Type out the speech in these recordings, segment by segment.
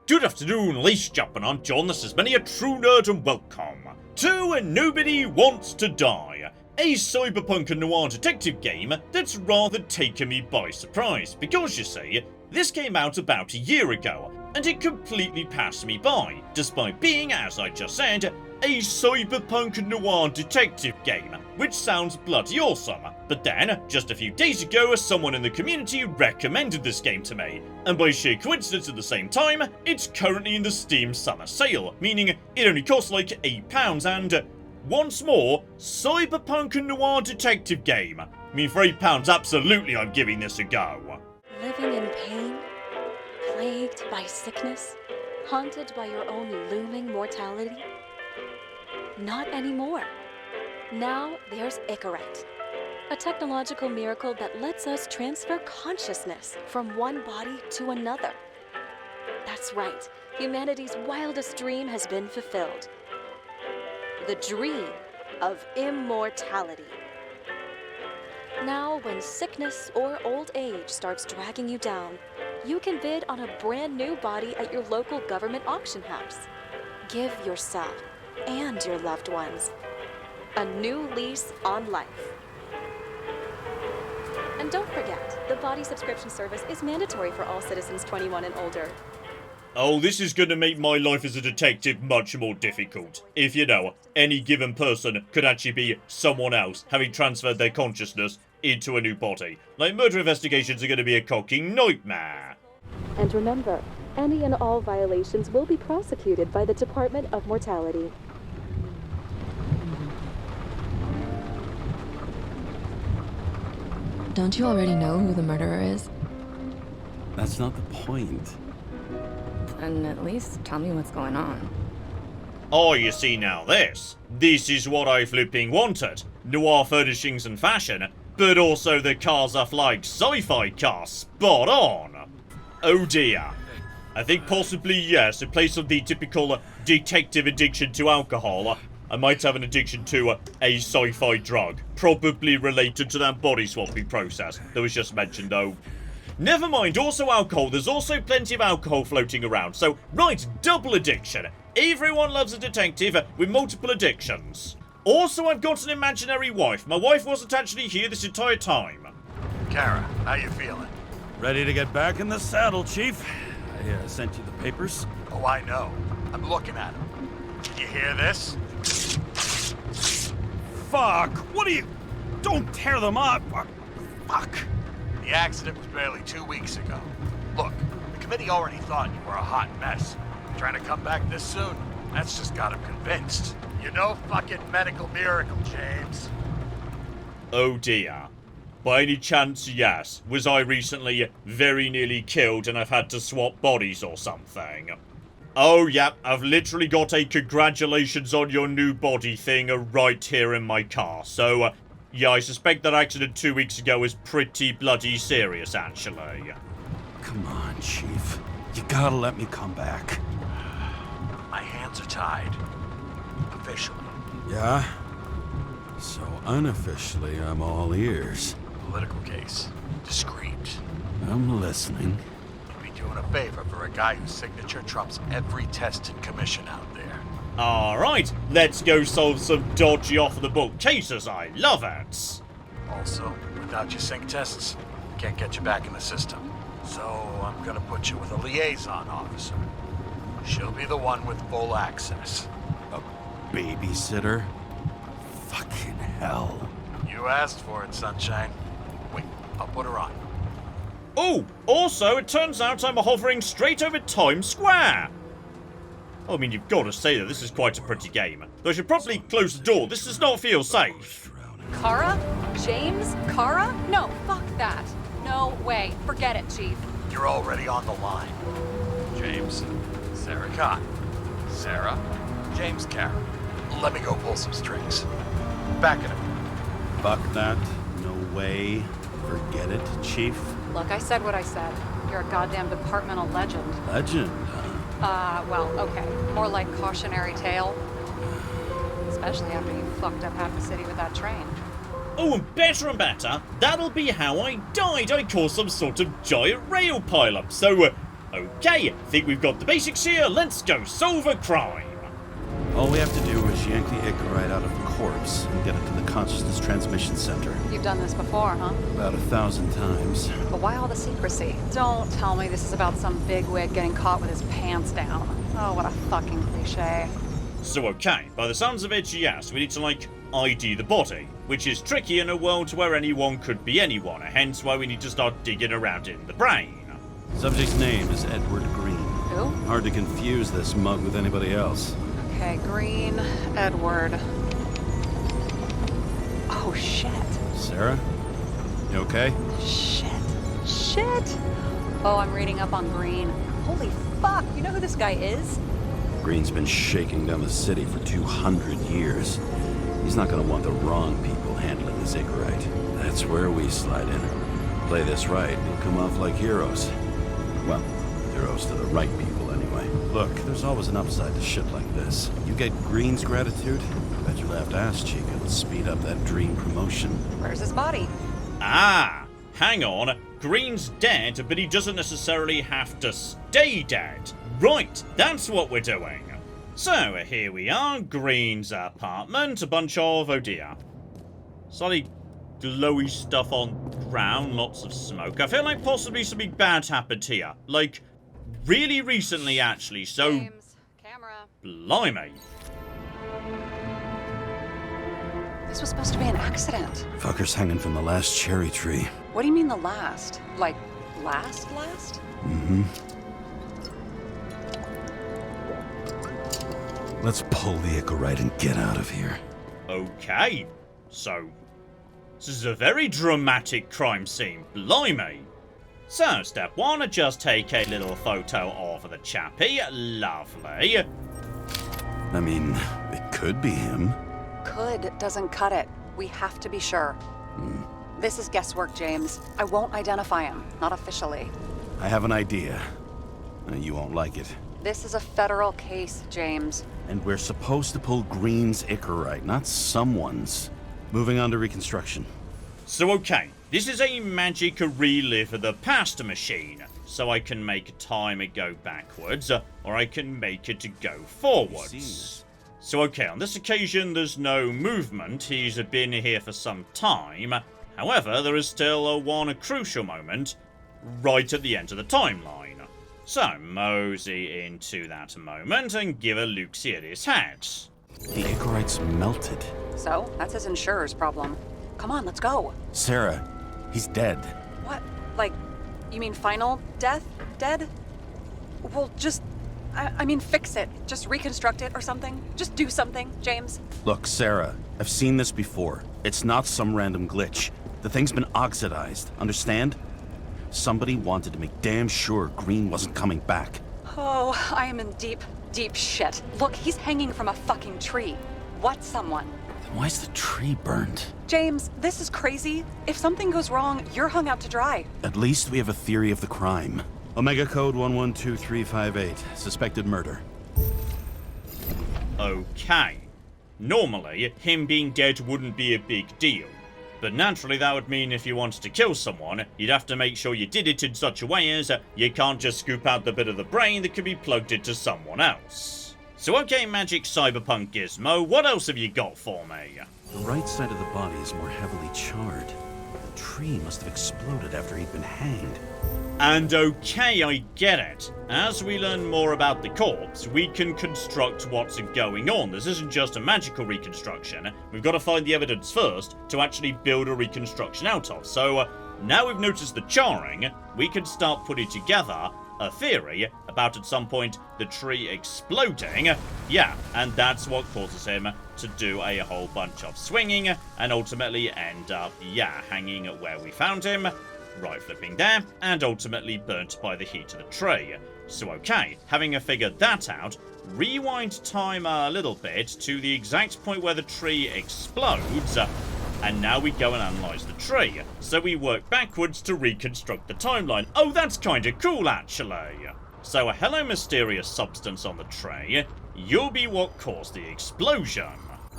Good afternoon, ladies and gentlemen, I'm John, this is many a true nerd, and welcome to Nobody Wants to Die, a cyberpunk and noir detective game that's rather taken me by surprise, because you see, this came out about a year ago, and it completely passed me by, despite being, as I just said, a cyberpunk and noir detective game, which sounds bloody awesome. But then, just a few days ago, someone in the community recommended this game to me, and by sheer coincidence at the same time, it's currently in the Steam summer sale, meaning it only costs like £8, and once more, cyberpunk and noir detective game. I mean, for £8, absolutely I'm giving this a go. Living in pain, plagued by sickness, haunted by your own looming mortality? Not anymore. Now there's Icaret, a technological miracle that lets us transfer consciousness from one body to another. That's right, humanity's wildest dream has been fulfilled. The dream of immortality. Now, when sickness or old age starts dragging you down, you can bid on a brand new body at your local government auction house. Give yourself and your loved ones a new lease on life. And don't forget, the body subscription service is mandatory for all citizens 21 and older. Oh, this is gonna make my life as a detective much more difficult. If, you know, any given person could actually be someone else, having transferred their consciousness into a new body. Like, murder investigations are gonna be a cocking nightmare. And remember, any and all violations will be prosecuted by the Department of Mortality. Don't you already know who the murderer is? That's not the point. And at least tell me what's going on. Oh, you see now this. This is what I flipping wanted. Noir furnishings and fashion, but also the cars are like sci-fi cars. Spot on. Oh dear. I think possibly, yes, in place of the typical detective addiction to alcohol, I might have an addiction to a sci-fi drug, probably related to that body swapping process that was just mentioned though. Never mind, also alcohol, there's also plenty of alcohol floating around, so right, double addiction. Everyone loves a detective with multiple addictions. Also, I've got an imaginary wife. My wife wasn't actually here this entire time. Kara, how you feeling? Ready to get back in the saddle, Chief. I sent you the papers. Oh, I know. I'm looking at them. You hear this? Fuck! What are you... Don't tear them up! Fuck! The accident was barely 2 weeks ago. Look, the committee already thought you were a hot mess. Trying to come back this soon? That's just got them convinced. You're no fucking medical miracle, James. Oh dear. By any chance, yes, was I recently very nearly killed and I've had to swap bodies or something? Oh yep, I've literally got a congratulations on your new body thing right here in my car, so yeah, I suspect that accident 2 weeks ago was pretty bloody serious, actually. Come on, Chief. You gotta let me come back. My hands are tied. Officially. Yeah? So unofficially, I'm all ears. Political case. Discreet. I'm listening. You'd be doing a favor for a guy whose signature trumps every test and commission out there. Alright, let's go solve some dodgy off-the-book cases, I love it! Also, without your sync tests, can't get you back in the system. So I'm gonna put you with a liaison officer. She'll be the one with full access. A babysitter? Fucking hell. You asked for it, Sunshine. Wait, I'll put her on. Oh, also, it turns out I'm hovering straight over Times Square! Oh, I mean, you've got to say that this is quite a pretty game. Though I should probably close the door, this does not feel safe. Kara? James? Kara? No, fuck that. No way. Forget it, Chief. You're already on the line. James, Sarah Cott. Sarah, James Kara. Let me go pull some strings. Back in a minute. Fuck that. No way. Forget it, Chief. Look, I said what I said. You're a goddamn departmental legend. Legend, Well, okay. More like cautionary tale. Especially after you fucked up half the city with that train. Oh, and better, that'll be how I died. I caused some sort of giant rail pileup. So, Okay, think we've got the basics here, let's go solve a crime. All we have to do is yank the Icarite out of the corpse and get it to the consciousness transmission center. You've done this before, huh? About 1,000 times. But why all the secrecy? Don't tell me this is about some bigwig getting caught with his pants down. Oh, what a fucking cliche. So okay, by the sounds of it, yes, we need to ID the body, which is tricky in a world where anyone could be anyone, hence why we need to start digging around in the brain. Subject's name is Edward Green. Who? Hard to confuse this mug with anybody else. Okay, Green, Edward. Oh, shit. Sarah? You okay? Shit. Oh, I'm reading up on Green. Holy fuck, you know who this guy is? Green's been shaking down the city for 200 years. He's not gonna want the wrong people handling his Icarite. That's where we slide in. Play this right, we'll come off like heroes. Well, heroes to the right people anyway. Look, there's always an upside to shit like this. You get Green's gratitude, bet your left ass cheek it'll speed up that dream promotion. Where's his body? Ah, hang on. Green's dead, but he doesn't necessarily have to stay dead. Right, that's what we're doing. So, here we are, Green's apartment, a bunch of, oh dear, slightly glowy stuff on ground, lots of smoke. I feel like possibly something bad happened here. Like, really recently, actually, so... James, camera. Blimey. This was supposed to be an accident. Fucker's hanging from the last cherry tree. What do you mean the last? Like, last? Mm-hmm. Let's pull the Icarite and get out of here. Okay, so... this is a very dramatic crime scene, blimey. So, step one, just take a little photo of the chappie, lovely. I mean, it could be him. Could doesn't cut it. We have to be sure. This is guesswork, James. I won't identify him, not officially. I have an idea. You won't like it. This is a federal case, James. And we're supposed to pull Green's Icarite, not someone's. Moving on to Reconstruction. So okay, this is a magic relive of the past machine. So I can make time go backwards, or I can make it go forwards. So okay, on this occasion there's no movement, he's been here for some time. However, there is still one crucial moment right at the end of the timeline. So, mosey into that moment and give a look-see at his head. The Icarite's melted. So, that's his insurer's problem. Come on, let's go. Sarah, he's dead. What? Like, you mean final death? Dead? Well, just... I mean, fix it. Just reconstruct it or something. Just do something, James. Look, Sarah, I've seen this before. It's not some random glitch. The thing's been oxidized, understand? Somebody wanted to make damn sure Green wasn't coming back. Oh, I am in deep, deep shit. Look, he's hanging from a fucking tree. What someone? Then why is the tree burned? James, this is crazy. If something goes wrong, you're hung out to dry. At least we have a theory of the crime. Omega code 112358. Suspected murder. Okay. Normally, him being dead wouldn't be a big deal. But naturally that would mean if you wanted to kill someone, you'd have to make sure you did it in such a way as you can't just scoop out the bit of the brain that could be plugged into someone else. So okay, magic cyberpunk gizmo, what else have you got for me? The right side of the body is more heavily charred. The tree must have exploded after he'd been hanged. And okay, I get it. As we learn more about the corpse, we can construct what's going on. This isn't just a magical reconstruction. We've got to find the evidence first to actually build a reconstruction out of. So now we've noticed the charring, we can start putting together a theory about at some point the tree exploding. Yeah, and that's what causes him to do a whole bunch of swinging and ultimately end up, yeah, hanging where we found him. Right flipping there, and ultimately burnt by the heat of the tree. So okay, having figured that out, rewind time a little bit to the exact point where the tree explodes, and now we go and analyse the tree. So we work backwards to reconstruct the timeline. Oh, that's kinda cool actually. So hello mysterious substance on the tree, you'll be what caused the explosion.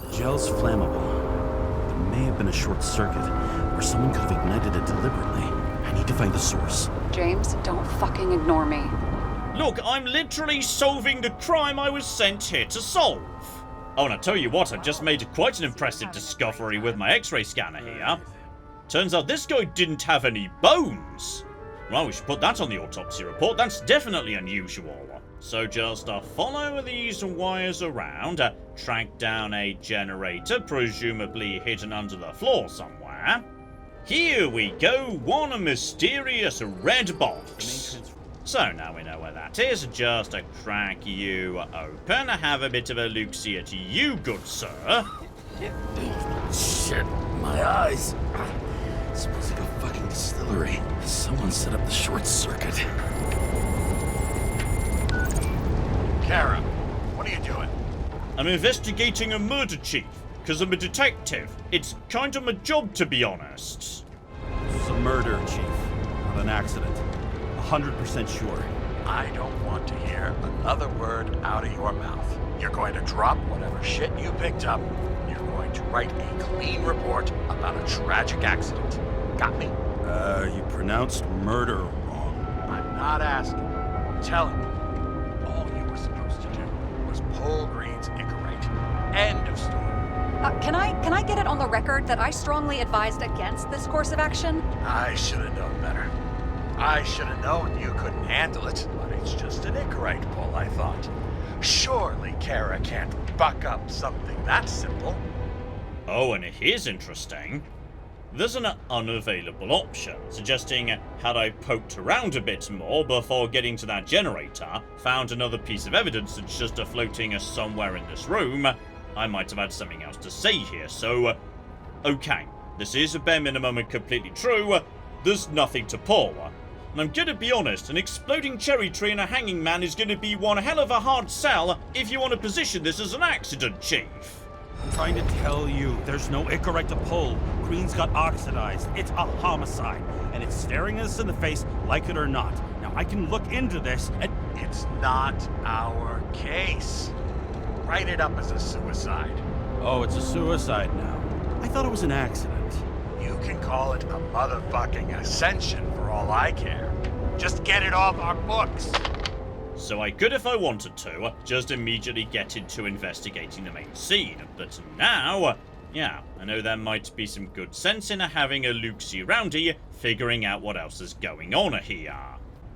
The gel's flammable. There may have been a short circuit, or someone could have ignited it deliberately. I need to find the source. James, don't fucking ignore me. Look, I'm literally solving the crime I was sent here to solve. Oh, and I tell you what, I've just made quite an impressive discovery with my X-ray scanner here. Turns out this guy didn't have any bones. Well, we should put that on the autopsy report. That's definitely unusual. So just follow these wires around, track down a generator, presumably hidden under the floor somewhere. Here we go, one mysterious red box. So now we know where that is, just crack you open, have a bit of a look-see at you, good sir. Shit, my eyes. It smells like a fucking distillery. Someone set up the short circuit. Kara, what are you doing? I'm investigating a murder, Chief, because I'm a detective. It's kind of my job, to be honest. This is a murder, Chief. Not an accident. 100% sure. I don't want to hear another word out of your mouth. You're going to drop whatever shit you picked up. You're going to write a clean report about a tragic accident. Got me? You pronounced murder wrong. I'm not asking. I'm telling you. All you were supposed to do was pull Green's Icarite. End of story. Can I get it on the record that I strongly advised against this course of action? I should have known better. I should have known you couldn't handle it, but it's just an Icarite pull, I thought. Surely Kara can't buck up something that simple. Oh, and here's interesting. There's an unavailable option, suggesting had I poked around a bit more before getting to that generator, found another piece of evidence that's just floating somewhere in this room, I might have had something else to say here. So, okay, this is a bare minimum and completely true. There's nothing to pull. And I'm gonna be honest, an exploding cherry tree and a hanging man is gonna be one hell of a hard sell if you want to position this as an accident, Chief. I'm trying to tell you, there's no Icarite to pull. Green's got oxidized. It's a homicide, and it's staring us in the face, like it or not. Now, I can look into this, and It's not our case. Write it up as a suicide. Oh, it's a suicide now. I thought it was an accident. You can call it a motherfucking ascension for all I care. Just get it off our books. So I could, if I wanted to, just immediately get into investigating the main scene. But now, yeah, I know there might be some good sense in having a look-see around here, figuring out what else is going on here.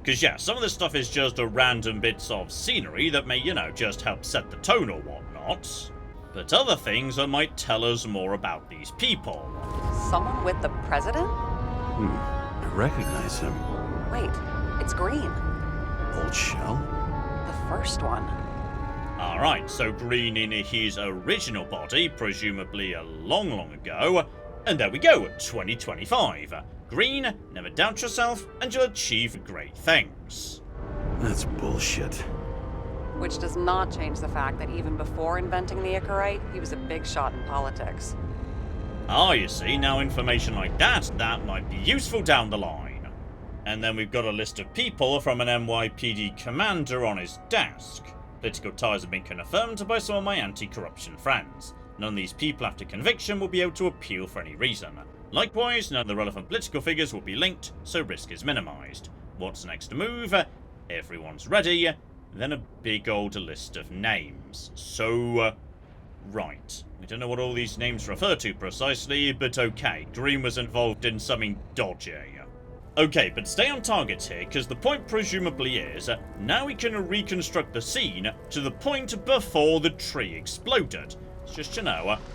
Because yeah, some of this stuff is just random bits of scenery that may, just help set the tone or whatnot. But other things that might tell us more about these people. Someone with the president? I recognize him. Wait, it's Green. Old Shell? The first one. Alright, so Green in his original body, presumably a long ago. And there we go, 2025. Green, never doubt yourself, and you'll achieve great things. That's bullshit. Which does not change the fact that even before inventing the Icarite, he was a big shot in politics. Ah, you see, now information like that might be useful down the line. And then we've got a list of people from an NYPD commander on his desk. Political ties have been confirmed by some of my anti-corruption friends. None of these people after conviction will be able to appeal for any reason. Likewise, none of the relevant political figures will be linked, so risk is minimised. What's next to move? Everyone's ready. Then a big old list of names. So, right. We don't know what all these names refer to precisely, but okay. Green was involved in something dodgy. Okay, but stay on target here, because the point presumably is, now we can reconstruct the scene to the point before the tree exploded. It's just,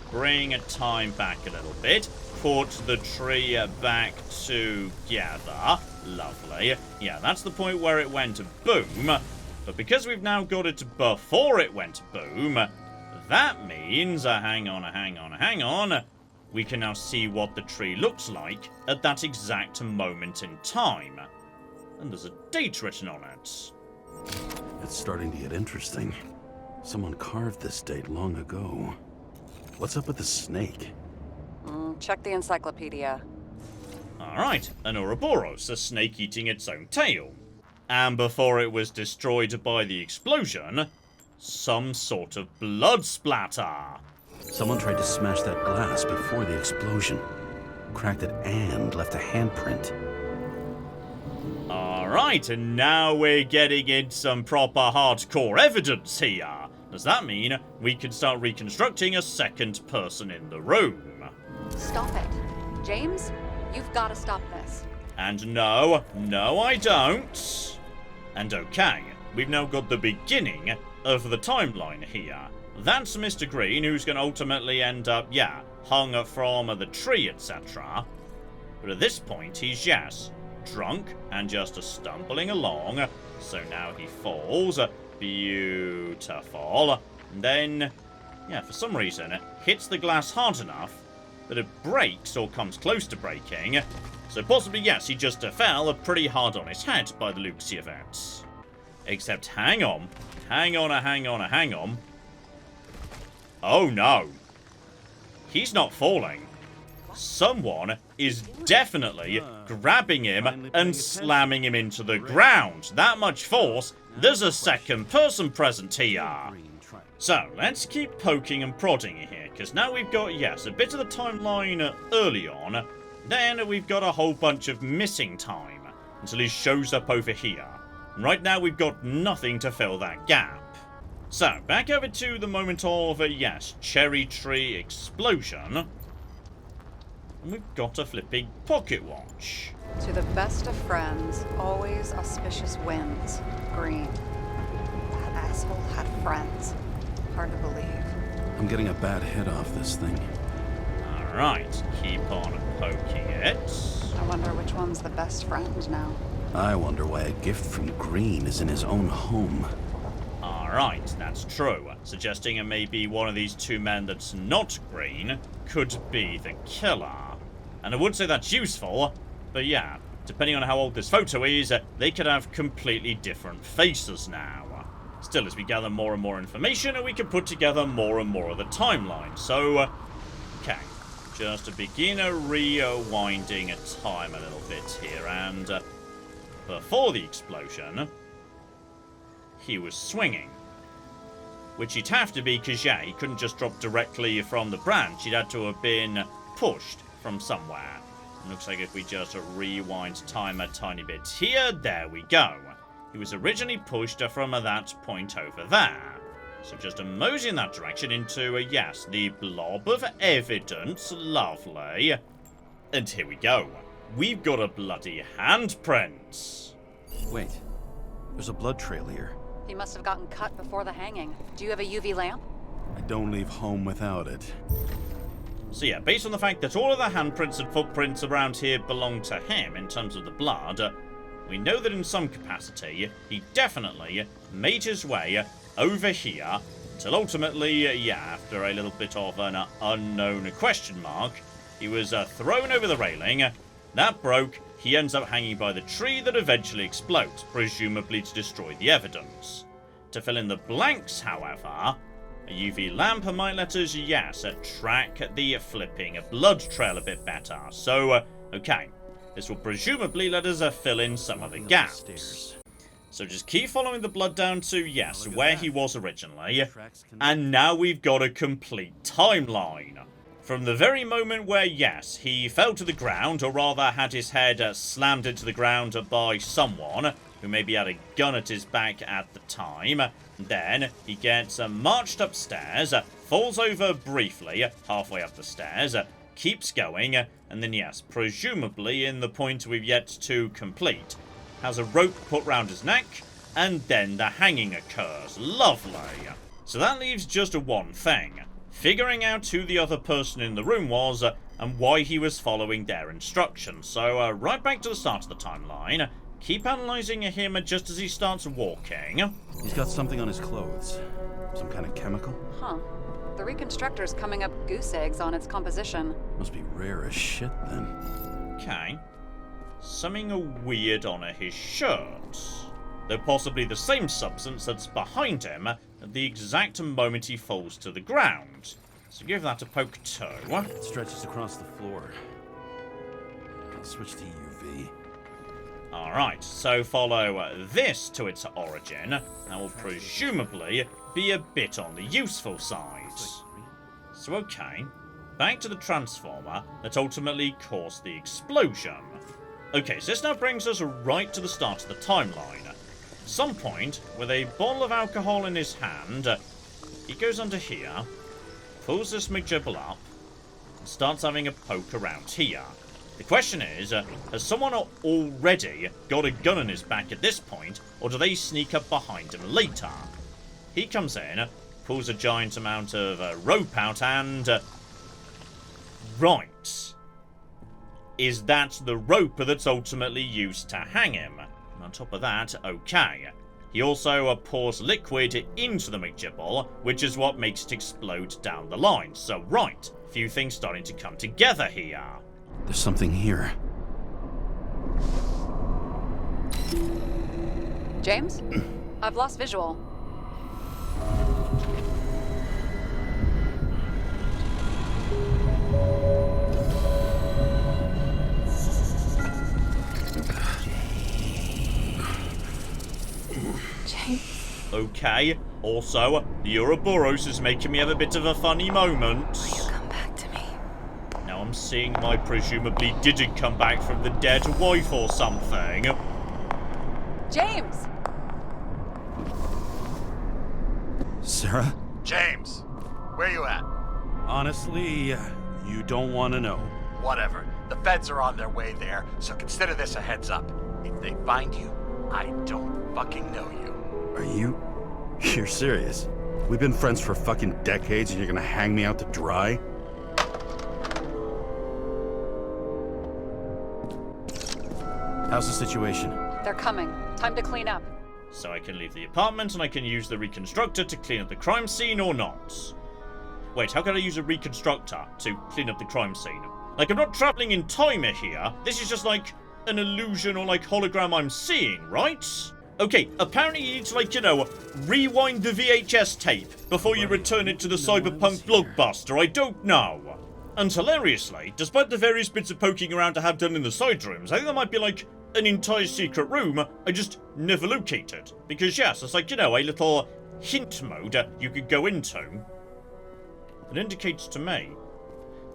bring time back a little bit, put the tree back together. Lovely. Yeah, that's the point where it went boom. But because we've now got it before it went boom, that means, hang on, we can now see what the tree looks like at that exact moment in time. And there's a date written on it. It's starting to get interesting. Someone carved this date long ago. What's up with the snake? Check the encyclopedia. Alright, an Ouroboros, a snake eating its own tail. And before it was destroyed by the explosion, some sort of blood splatter. Someone tried to smash that glass before the explosion. Cracked it and left a handprint. Alright, and now we're getting in some proper hardcore evidence here. Does that mean we can start reconstructing a second person in the room? Stop it. James, you've got to stop this. And no, I don't. And okay, we've now got the beginning of the timeline here. That's Mr. Green, who's going to ultimately end up, hung from the tree, etc. But at this point, he's, drunk and just stumbling along. So now he falls. Beautiful. And then, for some reason, hits the glass hard enough that it breaks or comes close to breaking. So possibly, he just fell pretty hard on his head by the looks of it. Except, hang on. Oh no. He's not falling. Someone is definitely grabbing him and slamming him into the ground. That much force, there's a second person present here. So, let's keep poking and prodding here, because now we've got, a bit of the timeline early on. Then we've got a whole bunch of missing time until he shows up over here. And right now we've got nothing to fill that gap. So, back over to the moment of, cherry tree explosion. And we've got a flipping pocket watch. To the best of friends, always auspicious winds. Green. That asshole had friends. Hard to believe. I'm getting a bad hit off this thing. Alright, keep on poking it. I wonder which one's the best friend now. I wonder why a gift from Green is in his own home. Alright, that's true. Suggesting it may be one of these two men that's not Green could be the killer. And I would say that's useful, but depending on how old this photo is, they could have completely different faces now. Still, as we gather more and more information, we can put together more and more of the timeline. So, okay, just to begin rewinding time a little bit here, and before the explosion, he was swinging. Which he'd have to be, because, he couldn't just drop directly from the branch. He'd had to have been pushed from somewhere. It looks like if we just rewind time a tiny bit here, there we go. He was originally pushed from that point over there. So just mosey in that direction into, the blob of evidence. Lovely. And here we go. We've got a bloody handprint. Wait, there's a blood trail here. He must have gotten cut before the hanging. Do you have a UV lamp? I don't leave home without it. So based on the fact that all of the handprints and footprints around here belong to him in terms of the blood, we know that in some capacity, he definitely made his way over here till ultimately, after a little bit of an unknown question mark, he was thrown over the railing. That broke. He ends up hanging by the tree that eventually explodes, presumably to destroy the evidence. To fill in the blanks, however, a UV lamp might let us, track the flipping blood trail a bit better. So, okay, this will presumably let us fill in some of the gaps. So just keep following the blood down to, where he was originally, and now we've got a complete timeline. From the very moment where, he fell to the ground, or rather had his head slammed into the ground by someone who maybe had a gun at his back at the time. Then he gets marched upstairs, falls over briefly halfway up the stairs, keeps going, and then, presumably in the point we've yet to complete, has a rope put round his neck, and then the hanging occurs. Lovely. So that leaves just one thing. Figuring out who the other person in the room was, and why he was following their instructions. So, right back to the start of the timeline. Keep analysing him just as he starts walking. He's got something on his clothes. Some kind of chemical? Huh. The Reconstructor's coming up goose eggs on its composition. Must be rare as shit, then. Okay. Something weird on his shirt. Though possibly the same substance that's behind him at the exact moment he falls to the ground. So give that a poke too. It stretches across the floor. I'll switch to UV. Alright, so follow this to its origin. That will presumably be a bit on the useful side. So okay, back to the transformer that ultimately caused the explosion. Okay, so this now brings us right to the start of the timeline. At some point, with a bottle of alcohol in his hand, he goes under here, pulls this McJibble up, and starts having a poke around here. The question is, has someone already got a gun in his back at this point, or do they sneak up behind him later? He comes in, pulls a giant amount of rope out, and... right. Is that the rope that's ultimately used to hang him? And on top of that, okay. He also pours liquid into the McJibble, which is what makes it explode down the line. So, right, a few things starting to come together here. There's something here. James? I've lost visual. Okay, also, the Ouroboros is making me have a bit of a funny moment. Will you come back to me? Now I'm seeing my presumably didn't come back from the dead wife or something. James! Sarah? James, where you at? Honestly, you don't want to know. Whatever. The feds are on their way there, so consider this a heads up. If they find you, I don't fucking know you. Are you? You're serious? We've been friends for fucking decades and you're gonna hang me out to dry? How's the situation? They're coming. Time to clean up. So I can leave the apartment and I can use the reconstructor to clean up the crime scene or not? Wait, how can I use a reconstructor to clean up the crime scene? Like, I'm not traveling in time here. This is just like an illusion or like hologram I'm seeing, right? Okay, apparently you need to, like, you know, rewind the VHS tape before you return it to the cyberpunk blockbuster. I don't know. And hilariously, despite the various bits of poking around I have done in the side rooms, I think there might be, like, an entire secret room I just never located. Because, yes, it's like, you know, a little hint mode you could go into. It indicates to me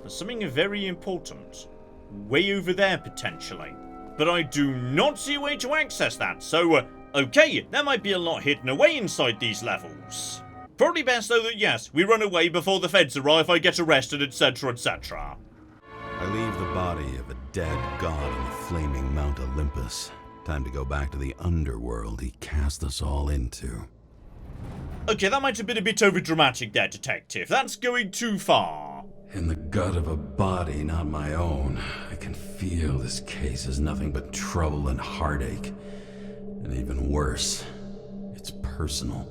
there's something very important way over there, potentially. But I do not see a way to access that, so... okay, there might be a lot hidden away inside these levels. Probably best though that yes, we run away before the feds arrive, I get arrested, etc, etc. I leave the body of a dead god on the flaming Mount Olympus. Time to go back to the underworld he cast us all into. Okay, that might have been a bit overdramatic there, Detective. That's going too far. In the gut of a body not my own, I can feel this case is nothing but trouble and heartache. And even worse, it's personal.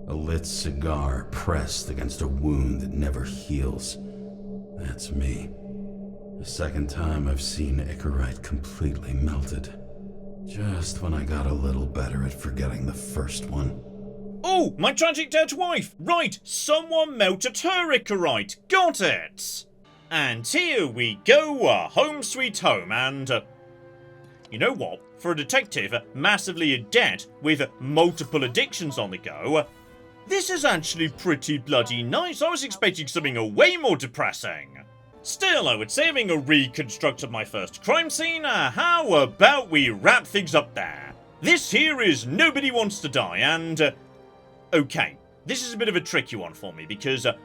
A lit cigar pressed against a wound that never heals. That's me. The second time I've seen Icarite completely melted. Just when I got a little better at forgetting the first one. Oh, my tragic dead wife! Right, someone melted her Icarite. Got it! And here we go, home sweet home, and... you know what? For a detective massively adept with multiple addictions on the go, this is actually pretty bloody nice. I was expecting something way more depressing. Still, I would say having reconstructed my first crime scene, how about we wrap things up there? This here is Nobody Wants to Die, and... okay, this is a bit of a tricky one for me, because I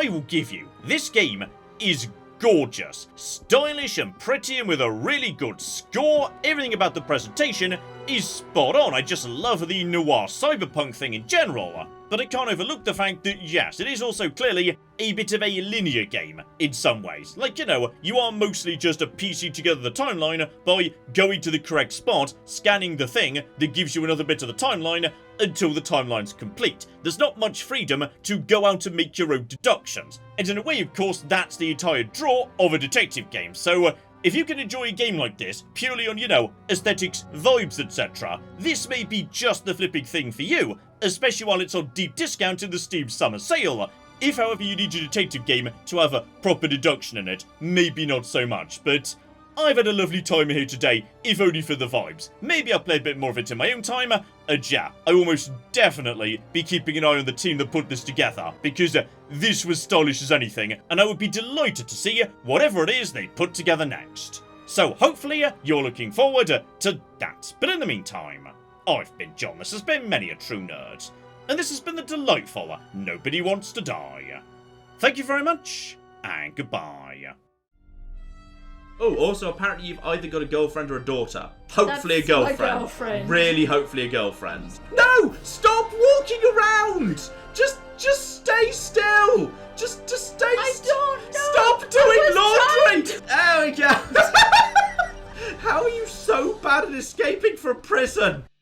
will give you, this game is gorgeous, stylish and pretty and with a really good score. Everything about the presentation is spot on. I just love the noir cyberpunk thing in general. But I can't overlook the fact that, yes, it is also clearly a bit of a linear game in some ways. Like, you know, you are mostly just piecing together the timeline by going to the correct spot, scanning the thing that gives you another bit of the timeline until the timeline's complete. There's not much freedom to go out and make your own deductions. And in a way, of course, that's the entire draw of a detective game. So, if you can enjoy a game like this, purely on, you know, aesthetics, vibes, etc., this may be just the flipping thing for you, especially while it's on deep discount in the Steam Summer Sale. If, however, you need your detective game to have a proper deduction in it, maybe not so much, but I've had a lovely time here today, if only for the vibes. Maybe I'll play a bit more of it in my own time, yeah, I will most definitely be keeping an eye on the team that put this together, because this was stylish as anything, and I would be delighted to see whatever it is they put together next. So hopefully you're looking forward to that. But in the meantime, I've been John, this has been Many a True Nerd, and this has been the delightful Nobody Wants to Die. Thank you very much, and goodbye. Oh, also, apparently you've either got a girlfriend or a daughter. Hopefully That's a girlfriend. my girlfriend. Really, hopefully a girlfriend. No! Stop walking around! Just stay still! Just stay I don't know! Stop doing I was laundry! There we go! How are you so bad at escaping from prison?